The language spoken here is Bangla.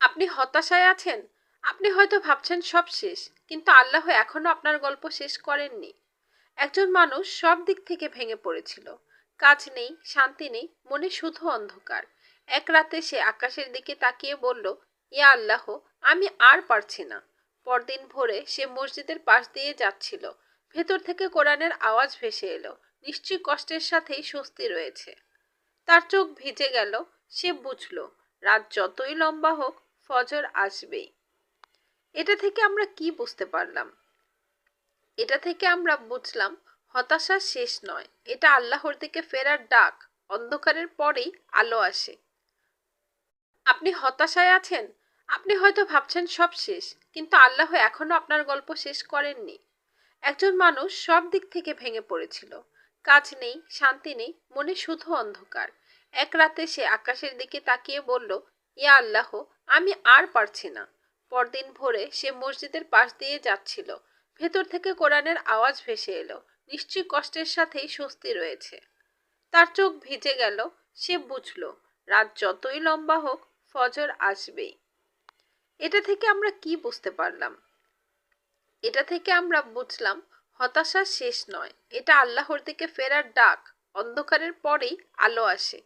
আপনি হতাশায় আছেন। আপনি হয়তো ভাবছেন সব শেষ, কিন্তু আল্লাহ এখনো আপনার গল্প শেষ করেননি। একজন মানুষ সব দিক থেকে ভেঙে পড়েছিল। কাজ নেই, শান্তি নেই, মনে শুধু অন্ধকার। এক রাতে সে আকাশের দিকে তাকিয়ে বলল, ইয়া আল্লাহ, আমি আর পারছি না। পরদিন ভোরে সে মসজিদের পাশ দিয়ে যাচ্ছিল। ভেতর থেকে কোরআনের আওয়াজ ভেসে এলো। নিশ্চয়ই কষ্টের সাথেই স্বস্তি রয়েছে। তার চোখ ভিজে গেল। সে বুঝল, রাত যতই লম্বা হোক, ফজর আসবেই। এটা থেকে আমরা কি বুঝতে পারলাম? এটা থেকে আমরা বুঝলাম, হতাশা শেষ নয়, এটা আল্লাহর দিকে ফেরার ডাক। অন্ধকারের পরেই আলো আসে। আপনি হতাশায় আছেন। আপনি হয়তো ভাবছেন সব শেষ, কিন্তু আল্লাহ এখনো আপনার গল্প শেষ করেননি। একজন মানুষ সব দিক থেকে ভেঙে পড়েছিল। কাজ নেই, শান্তি নেই, মনে শুধু অন্ধকার। এক রাতে সে আকাশের দিকে তাকিয়ে বলল, ইয়া আল্লাহ, আমি আর পারছি না। পরদিন ভোরে সে মসজিদের পাশ দিয়ে যাচ্ছিল। ভেতর থেকে কোরআনের আওয়াজ ভেসে এলো। নিশ্চয়ই কষ্টের সাথেই স্বস্তি রয়েছে। তার চোখ ভিজে গেল। সে বুঝল, রাত যতই লম্বা হোক, ফজর আসবেই। এটা থেকে আমরা কি বুঝতে পারলাম? এটা থেকে আমরা বুঝলাম, হতাশা শেষ নয়, এটা আল্লাহর দিকে ফেরার ডাক। অন্ধকারের পরেই আলো আসে।